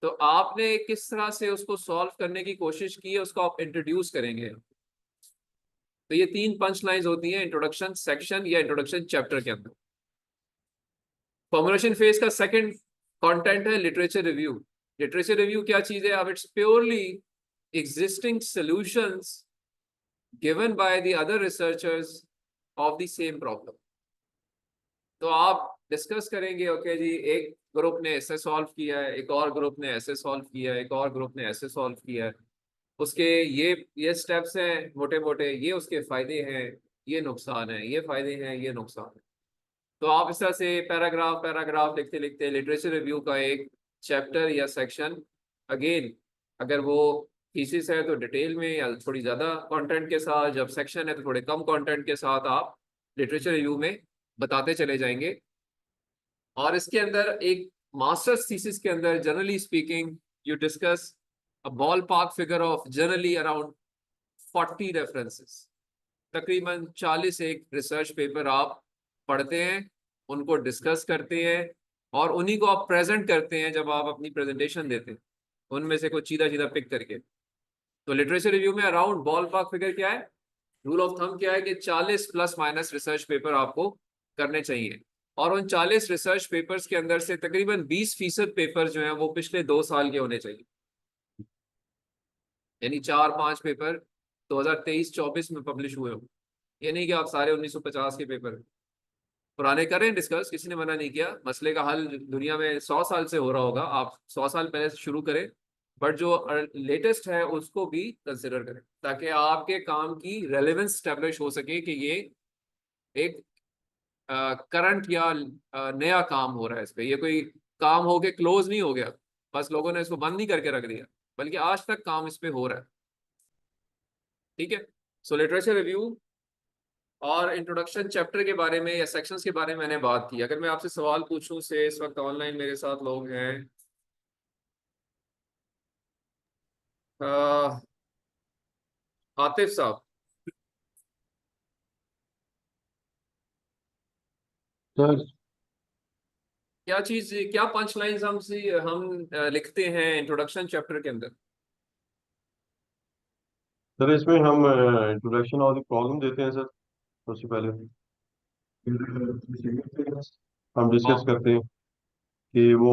तो आपने किस तरह से उसको सॉल्व करने की कोशिश की है उसको आप इंट्रोड्यूस करेंगे। तो ये 3 पंच लाइन्स होती हैं इंट्रोडक्शन सेक्शन या इंट्रोडक्शन चैप्टर के अंदर। फॉर्मुलेशन फेज का सेकंड कंटेंट है लिटरेचर रिव्यू। लिटरेचर रिव्यू क्या चीज है? अब it's purely existing solutions given by the other researchers of the same problem. तो आप डिस्कस करेंगे, ओके जी एक ग्रुप ने ऐसे सॉल्व किया है, एक और ग्रुप ने ऐसे सॉल्व किया है, एक और ग्रुप ने ऐसे सॉल्व किया है, उसके ये स्टेप्स हैं मोटे मोटे, ये उसके फायदे हैं, ये नुकसान है, ये फायदे हैं, ये नुकसान है। तो आप इस तरह से पैराग्राफ पैराग्राफ लिखते लिखते लिटरेचर रिव्यू का एक चैप्टर या सेक्शन, अगेन अगर वो थीसिस है तो डिटेल में या थोड़ी ज़्यादा कंटेंट के साथ, जब सेक्शन है तो थोड़े कम कंटेंट के साथ आप लिटरेचर रिव्यू में बताते चले जाएंगे। और इसके अंदर एक मास्टर्स थीसिस के अंदर generally speaking you discuss a ball park figure of generally around 40 references. तकरीबन 40 एक रिसर्च पेपर आप पढ़ते हैं, उनको डिस्कस करते हैं और उन्हीं को आप प्रेजेंट करते हैं जब आप अपनी प्रेजेंटेशन देते हैं, उनमें से कुछ सीधा सीधा पिक करके। तो लिटरेचर रिव्यू में अराउंड बॉल पार्क फिगर क्या है, रूल ऑफ थंब क्या है कि 40 प्लस माइनस रिसर्च पेपर आपको करने चाहिए। और उन 40 रिसर्च पेपर्स के अंदर से तकरीबन 20% पेपर जो हैं वो पिछले 2 साल के होने चाहिए, यानी 4-5 पेपर 2023-24 में पब्लिश हुए हो। ये नहीं कि आप सारे 1950 के पेपर पुराने करें डिस्कस, किसी ने मना नहीं किया। मसले का हल दुनिया में 100 साल से हो रहा होगा, आप 100 साल पहले से शुरू करें, बट जो लेटेस्ट है उसको भी कंसिडर करें ताकि आपके काम की रेलेवेंस स्टैब्लिश हो सके कि ये एक करंट या नया काम हो रहा है इस पे, ये कोई काम हो के क्लोज नहीं हो गया, बस लोगों ने इसको बंद नहीं करके रख दिया, बल्कि आज तक काम इस पे हो रहा है। ठीक है, सो लिटरेचर रिव्यू और इंट्रोडक्शन चैप्टर के बारे में या सेक्शंस के बारे में मैंने बात की। अगर मैं आपसे सवाल पूछूं से, इस वक्त ऑनलाइन मेरे साथ लोग हैं आतिफ साहब, सर क्या चीज, क्या पंच लाइन्स हम लिखते हैं इंट्रोडक्शन चैप्टर के अंदर? सर इसमें हम इंट्रोडक्शन और प्रॉब्लम देते हैं सर। सबसे पहले हम डिस्कस करते हैं कि वो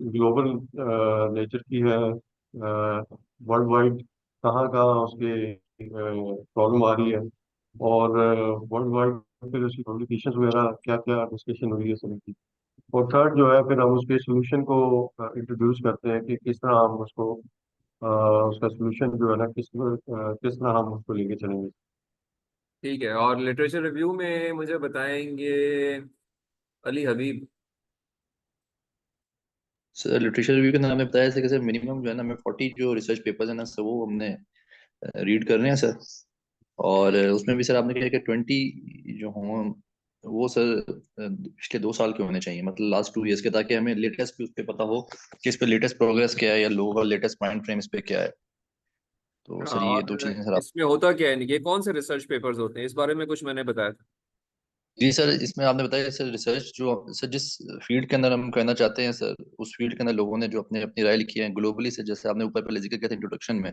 ग्लोबल नेचर की है, वर्ल्ड वाइड कहाँ कहाँ उसके प्रॉब्लम आ रही है, और वर्ल्ड वाइड फिर उसकी कम्युनिकेशन वगैरह क्या क्या डिस्कशन हुई है सर की। और थर्ड जो है फिर हम उसके सोल्यूशन को इंट्रोड्यूस करते हैं कि किस तरह हम उसको उसका सोल्यूशन जो है ना किस तरह हम उसको लेके चलेंगे। ठीक है, और लिटरेचर रिव्यू में मुझे बताएंगे अली हबीब। सर लिटरेचर रिव्यू के अंदर हमने बताया जैसे मिनिमम जो है ना हमें 40 जो रिसर्च पेपर्स है ना सर वो हमने रीड करने हैं सर। और उसमें भी सर आपने कहा कि 20 जो हों वो सर पिछले 2 साल के होने चाहिए, मतलब लास्ट 2 इयर्स के, ताकि हमें लेटेस्ट भी उस पर पता हो कि इस पे लेटेस्ट प्रोग्रेस क्या है या लोगों का लेटेस्ट माइंड फ्रेम इस पे क्या है। तो सर ये 2 और चीजें सर आप। इसमें होता क्या है, ये कौन से रिसर्च पेपर्स होते हैं, इस बारे में कुछ मैंने बताया था। जी सर, इसमें आपने बताया सर, रिसर्च जो सर जिस फील्ड के अंदर हम कहना चाहते हैं सर, उस फील्ड के अंदर लोगों ने जो अपने अपनी राय लिखी है ग्लोबली से, जैसे आपने ऊपर पहले जिक्र किया था इंट्रोडक्शन में,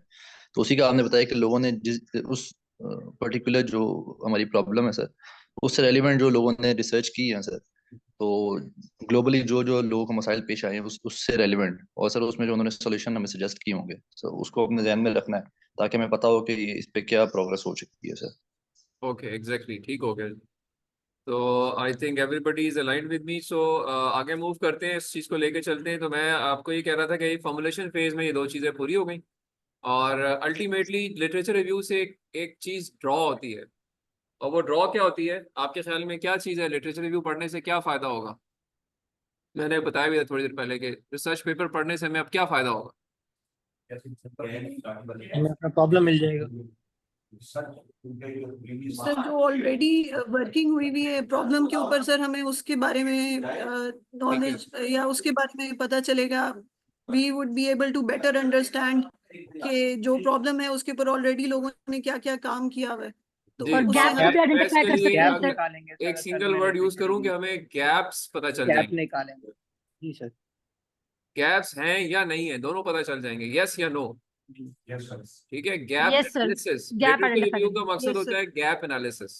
तो उसी का आपने बताया कि लोगों ने जिस उस पर्टिकुलर जो हमारी प्रॉब्लम है सर, उससे रेलिवेंट जो लोगों ने रिसर्च की है सर, तो ग्लोबली जो जो लोगों को मसाइल पेश आए हैं उससे रेलिवेंट, और सर उसमें जो उन्होंने सोल्यूशन हमें सजेस्ट किए होंगे सर, उसको अपने ध्यान में रखना है ताकि हमें पता हो कि इस पे क्या प्रोग्रेस हो चुकी है सर। ओके एग्जैक्टली, ठीक हो गया। तो I think everybody is aligned with me, so आगे मूव करते हैं, इस चीज़ को लेके चलते हैं। तो मैं आपको ये कह रहा था कि फॉर्मुलेशन फेज में ये दो चीज़ें पूरी हो गई, और अल्टीमेटली लिटरेचर रिव्यू से एक चीज़ ड्रॉ होती है। और वो ड्रॉ क्या होती है आपके ख्याल में, क्या चीज़ है? लिटरेचर रिव्यू पढ़ने से क्या फ़ायदा होगा? मैंने बताया भी था थोड़ी देर पहले कि रिसर्च पेपर पढ़ने से हमें अब क्या फ़ायदा होगा। हमें अपना प्रॉब्लम मिल जाएगा। सर जो ऑलरेडी वर्किंग हुई है प्रॉब्लम के ऊपर सर, हमें उसके बारे में नॉलेज या उसके बारे में पता चलेगा। We would be able to better understand कि जो प्रॉब्लम है उसके ऊपर ऑलरेडी लोगों ने क्या क्या काम किया हुआ है, तो जी, और उससे गैप को हमें भी मैं आइडेंटिफाई इसके कर लिए सकते हैं गैप सर। निकालेंगे सर, एक असल सिंगल में वर्ड यूज लिटरेचर करूं कि रिव्यू हमें गैप्स पता चल गैप जाएंगे। निकालेंगे। जी सर। गैप्स हैं या नहीं है, दोनों पता चल जाएंगे, यस या नो। ठीक है, gap yes sir, analysis, gap literature identify review का करेंगे। मकसद यस होता सर। है गैप एनालिसिस,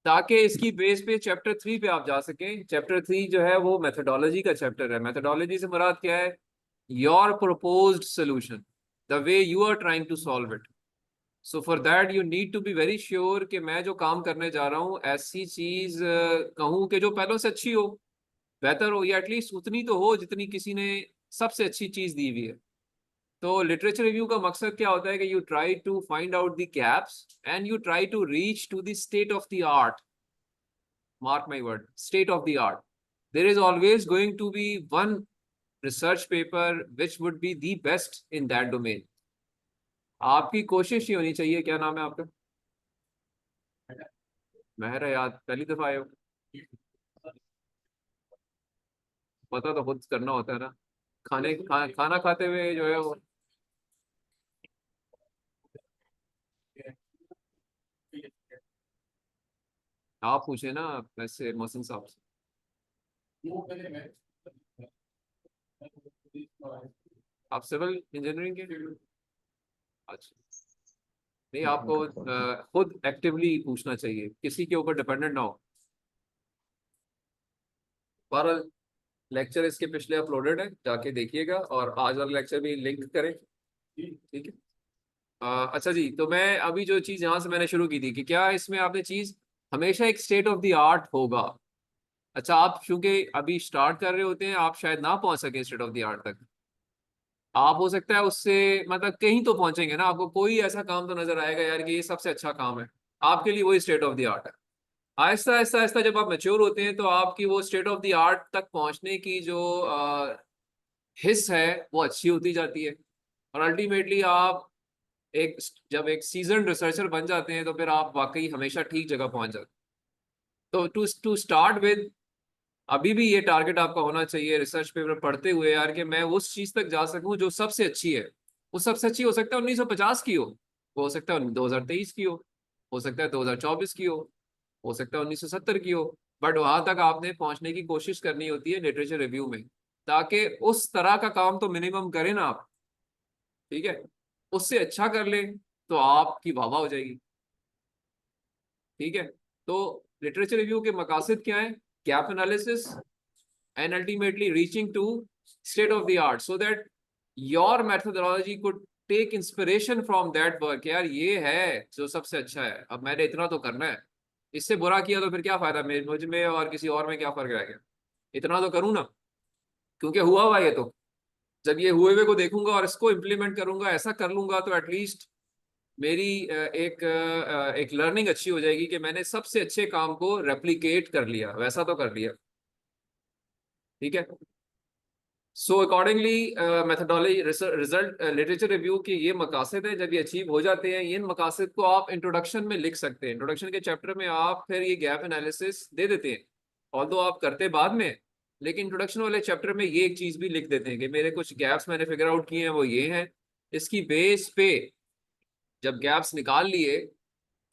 ताकि इसकी बेस पे चैप्टर 3 पे आप जा सकें। चैप्टर 3 जो है वो मेथोडोलॉजी का चैप्टर है। मेथोडोलॉजी से मुराद क्या है? Your proposed solution, the way you are trying to solve it. So for that you need to be very sure कि मैं जो काम करने जा रहा हूँ ऐसी चीज कहूँ कि जो पहले से अच्छी हो, बेहतर हो, या एटलीस्ट उतनी तो हो जितनी किसी ने सबसे अच्छी चीज दी हुई है। तो लिटरेचर रिव्यू का मकसद क्या होता है कि you try to find out the gaps and you try to reach to the state of the art. Mark my word, state of the art. There is always going to be one research paper which would be the best in that domain. आपकी कोशिश ही होनी चाहिए। क्या नाम है आपका? महर याद, पहली दफा आए हो? पता तो खुद करना होता है ना। खाना खाते हुए जो है वो आप पूछे ना वैसे मोहसिन साहब से। आप सिविल इंजीनियरिंग के? अच्छा, नहीं, आपको खुद एक्टिवली पूछना चाहिए, किसी के ऊपर डिपेंडेंट ना हो। बहरहाल लेक्चर इसके पिछले अपलोडेड है, जाके देखिएगा, और आज वाला लेक्चर भी लिंक करें। ठीक है। अच्छा जी, तो मैं अभी जो चीज़ यहाँ से मैंने शुरू की थी कि क्या इसमें आपने चीज़ हमेशा एक स्टेट ऑफ द आर्ट होगा। अच्छा, आप चूंकि अभी स्टार्ट कर रहे होते हैं, आप शायद ना पहुंच सके स्टेट ऑफ द आर्ट तक। आप हो सकता है उससे मतलब कहीं तो पहुंचेंगे ना, आपको कोई ऐसा काम तो नजर आएगा यार कि ये सबसे अच्छा काम है, आपके लिए वही स्टेट ऑफ द आर्ट है। आहिस्ता आहिस्ता आहिस्ता जब आप मैच्योर होते हैं तो आपकी वो स्टेट ऑफ द आर्ट तक पहुंचने की जो हिस्स है वो अच्छी होती जाती है, और अल्टीमेटली आप एक जब एक सीजन रिसर्चर बन जाते हैं तो फिर आप वाकई हमेशा ठीक जगह पहुंच जाते हैं। तो टू स्टार्ट विद, अभी भी ये टारगेट आपका होना चाहिए रिसर्च पेपर पढ़ते हुए यार कि मैं उस चीज तक जा सकूं जो सबसे अच्छी है। वो सबसे अच्छी हो सकता है 1950 की हो सकता है 2023 की हो सकता है 2024 की हो सकता है 1970 की हो। बट वहां तक आपने पहुंचने की कोशिश करनी होती है लिटरेचर रिव्यू में, ताकि उस तरह का काम तो मिनिमम करें ना आप। ठीक है, उससे अच्छा कर ले तो आपकी वाह वाह हो जाएगी। ठीक है, तो लिटरेचर रिव्यू के मकासद क्या है? Gap analysis and ultimately reaching to state of the art so that your methodology could take inspiration from that work। यार ये है जो सबसे अच्छा है, अब मैंने इतना तो करना है, इससे बुरा किया तो फिर क्या फायदा, मुझ में और किसी और में क्या फर्क रह गया? इतना तो करूँ ना, क्योंकि हुआ हुआ ये तो। जब ये हुए हुए को देखूंगा और इसको इम्प्लीमेंट करूंगा, ऐसा कर लूंगा, तो एटलीस्ट मेरी एक लर्निंग अच्छी हो जाएगी कि मैंने सबसे अच्छे काम को रेप्लिकेट कर लिया, वैसा तो कर लिया। ठीक है। So accordingly methodology result literature review के ये मकासद हैं। जब ये अचीव हो जाते हैं, इन मकासद को आप इंट्रोडक्शन में लिख सकते हैं। इंट्रोडक्शन के चैप्टर में आप फिर ये गैप एनालिसिस दे देते हैं, ऑल्दो आप करते बाद में, लेकिन इंट्रोडक्शन वाले चैप्टर में ये एक चीज भी लिख देते हैं कि मेरे कुछ गैप्स मैंने फिगर आउट किए हैं, वो ये हैं। इसकी बेस पे जब गैप्स निकाल लिए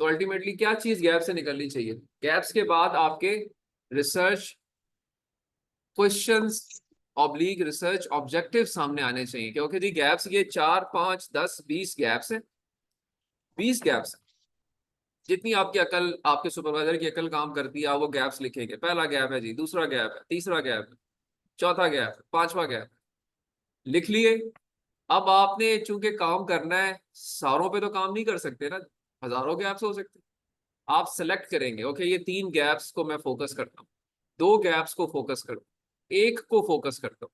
तो अल्टीमेटली क्या चीज गैप से निकलनी चाहिए? गैप्स के बाद आपके research questions oblique research objective सामने आने चाहिए, क्योंकि जी गैप्स ये 4 5 10 20 गैप्स हैं, 20 गैप्स हैं। जितनी आपकी अकल, आपके सुपरवाइजर की अकल काम करती है, आप वो गैप्स लिखेंगे। पहला गैप है जी, दूसरा गैप है, तीसरा गैप है, चौथा गैप है, पांचवा गैप है, लिख लिए। अब आपने चूंकि काम करना है, सारों पे तो काम नहीं कर सकते ना, हजारों गैप्स हो सकते। आप सेलेक्ट करेंगे, ओके ये 3 गैप्स को मैं फोकस करता हूँ, 2 गैप्स को फोकस करता हूँ, 1 को फोकस करता हूँ,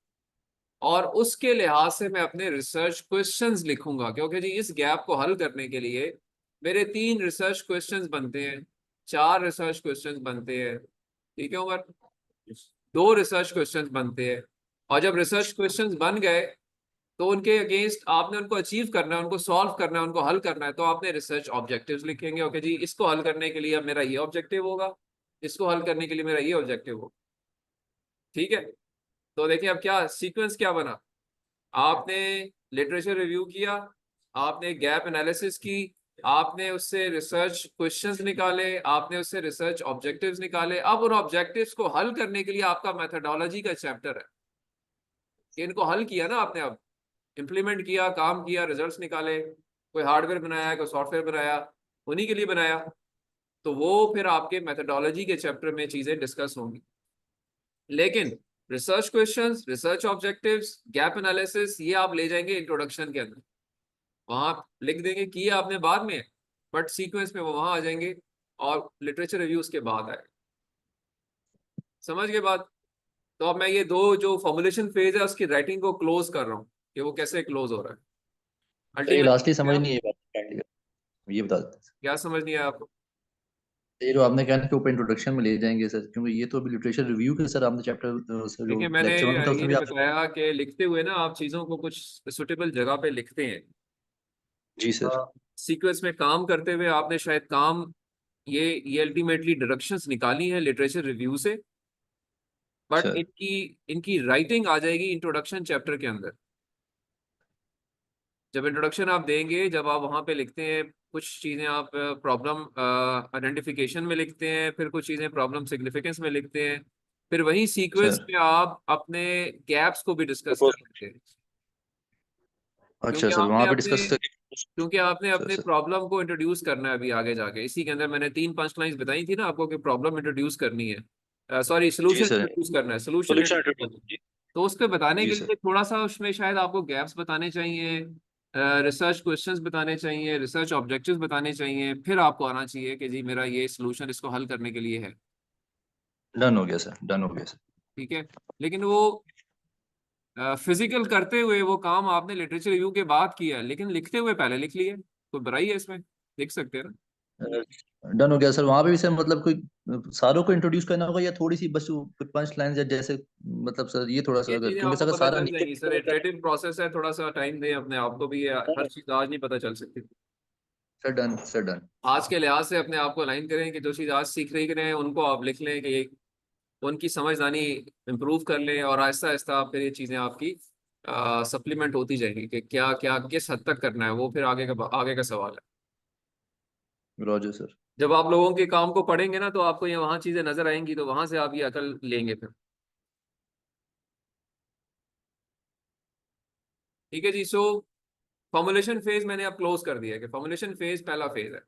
और उसके लिहाज से मैं अपने रिसर्च क्वेश्चंस लिखूंगा। क्योंकि जी इस गैप को हल करने के लिए मेरे 3 रिसर्च क्वेश्चंस बनते हैं, 4 रिसर्च क्वेश्चंस बनते हैं, ठीक है उमर, 2 रिसर्च क्वेश्चंस बनते हैं। और जब रिसर्च क्वेश्चंस बन गए तो उनके अगेंस्ट आपने उनको अचीव करना है, उनको सॉल्व करना है, उनको हल करना है, तो आपने रिसर्च ऑब्जेक्टिव्स लिखेंगे। ओके जी इसको हल करने के लिए अब मेरा ये ऑब्जेक्टिव होगा, इसको हल करने के लिए मेरा ये ऑब्जेक्टिव होगा, ठीक है। तो देखिए अब क्या सीक्वेंस क्या बना, आपने लिटरेचर रिव्यू किया, आपने गैप एनालिसिस की, आपने उससे रिसर्च क्वेश्चंस निकाले, आपने उससे रिसर्च ऑब्जेक्टिव्स निकाले। अब उन ऑब्जेक्टिव्स को हल करने के लिए आपका मेथोडोलॉजी का चैप्टर है, इनको हल किया ना आपने, अब इम्प्लीमेंट किया, काम किया, रिजल्ट्स निकाले, कोई हार्डवेयर बनाया, कोई सॉफ्टवेयर बनाया, उन्हीं के लिए बनाया। तो वो फिर आपके मेथोडोलॉजी के चैप्टर में चीजें डिस्कस होंगी। लेकिन research questions, research objectives, gap analysis, ये आप ले जाएंगे इंट्रोडक्शन के अंदर, वहां लिख देंगे कि आपने बाद में, बट सीक्वेंस में वो वहां आ जाएंगे, और लिटरेचर रिव्यू उसके बाद आएगा। समझ गए बात? तो अब मैं ये 2 जो फॉर्मुलेशन फेज है उसकी राइटिंग को क्लोज कर रहा हूँ कि वो कैसे क्लोज हो रहा है। ये अल्टीमेटली लास्टली समझ नहीं है बात प्रैक्टिकल, ये बता देते हैं। क्या समझ नहीं आया आपको? ये जो आपने कहा कि ऊपर इंट्रोडक्शन में ले जाएंगे सर, क्योंकि ये तो अभी लिटरेचर रिव्यू के सर आपने चैप्टर जो देखिए मैंने लेक्चर 1 था उसमें भी ये आपने बताया कि लिखते हुए ना आप चीज़ों को कुछ सुटेबल जगह पे लिखते हैं। जी सर। सीक्वेंस में काम करते हुए आपने शायद काम ये अल्टीमेटली डायरेक्शंस निकाली हैं लिटरेचर रिव्यू से, बट सर इनकी इनकी राइटिंग आ जाएगी इंट्रोडक्शन चैप्टर के अंदर। जब इंट्रोडक्शन आप देंगे, जब आप वहाँ पे लिखते हैं कुछ चीज़ें, आप प्रॉब्लम आइडेंटिफिकेशन में लिखते हैं, फिर कुछ चीज़ें प्रॉब्लम सिग्निफिकेंस में लिखते हैं, फिर वही सीक्वेंस सर में आप अपने गैप्स को भी डिस्कस कर सकते हैं। अच्छा क्योंकि सर, आपने वहाँ पे अपने डिस्कस करके क्योंकि आपने सर अपने सर प्रॉब्लम को इंट्रोड्यूस करना है अभी आगे जाके। इसी के अंदर मैंने 3 5 लाइंस बताई थी ना आपको कि प्रॉब्लम इंट्रोड्यूस करनी है, सॉरी जी सोल्यूशन सर, इंट्रोड्यूस करना है, सोल्यूशन सोल्यूशन इंट्रोड्यूस करना है। जी तो उसको बताने जी के सर। लिए थोड़ा सा उसमें शायद आपको गैप्स बताने चाहिए, रिसर्च क्वेश्चंस बताने चाहिए, रिसर्च ऑब्जेक्टिव्स बताने चाहिए, फिर आपको आना चाहिए कि जी मेरा ये सोल्यूशन इसको हल करने के लिए है, डन हो गया सर, डन हो गया सर। ठीक है। लेकिन वो फिजिकल करते हुए वो काम आपने लिटरेचर रिव्यू के बाद किया है, लेकिन लिखते हुए पहले लिख लिए, कोई बुराई है इसमें? लिख सकते हैं ना। डन हो गया सर। वहाँ पे भी सर मतलब कोई सारों को इंट्रोड्यूस करना होगा या थोड़ी सी बस 5 लाइन या जैसे, मतलब सर ये थोड़ा सा ये अगर, चीजें क्योंकि आपको सर अगर पता सारा चल नीचे जाएंगी सर, इटरेटिव प्रोसेस है, थोड़ा सा टाइम दें अपने आप को भी, हर चीज आज नहीं पता चल सकती। Sir done, sir done. आज के लिहाज से अपने आप को अलाइन करें कि जो चीज आज सीख रही हैं उनको आप लिख लें कि उनकी समझदानी इम्प्रूव कर लें, और आहिस्ता आहिस्ता फिर ये चीजें आपकी सप्लीमेंट होती जाएंगी कि क्या क्या किस हद तक करना है, वो फिर आगे का सवाल है। Roger sir. जब आप लोगों के काम को पढ़ेंगे ना तो आपको ये वहां चीजें नजर आएंगी, तो वहां से आप ये अकल लेंगे फिर, ठीक है जी। सो फॉर्मुलेशन फेज मैंने अब क्लोज कर दिया है कि फॉर्मुलेशन फेज पहला फेज है।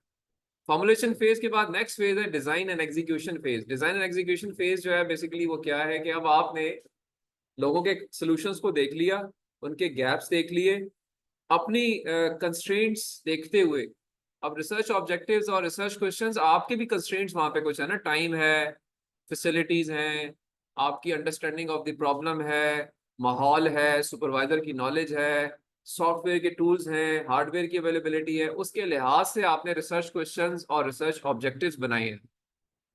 फॉर्मुलेशन फेज के बाद नेक्स्ट फेज है design and execution phase. Design and execution phase जो है बेसिकली वो क्या है कि अब आपने लोगों के सॉल्यूशंस को देख लिया, उनके गैप्स देख लिए, अपनी कंस्ट्रेंट्स देखते हुए, अब रिसर्च ऑब्जेक्टिव्स और रिसर्च क्वेश्चंस आपके भी कंस्ट्रेंट्स वहां पे कुछ है ना, टाइम है, फैसिलिटीज हैं, आपकी अंडरस्टैंडिंग ऑफ द प्रॉब्लम है, माहौल है, सुपरवाइजर की नॉलेज है, सॉफ्टवेयर के टूल्स हैं, हार्डवेयर की अवेलेबिलिटी है, उसके लिहाज से आपने रिसर्च क्वेश्चंस और रिसर्च ऑब्जेक्टिव्स बनाए हैं।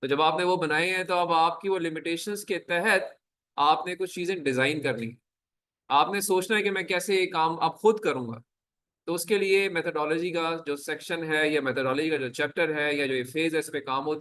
तो जब आपने वो बनाए हैं तो अब आपकी वो लिमिटेशंस के तहत आपने कुछ चीज़ें डिज़ाइन करनी, आपने सोचना है कि मैं कैसे ये काम अब खुद करूँगा। तो उसके लिए मेथोडोलॉजी का जो सेक्शन है या मेथोडोलॉजी का जो चैप्टर है या जो ये फेज है इस पे काम होता है।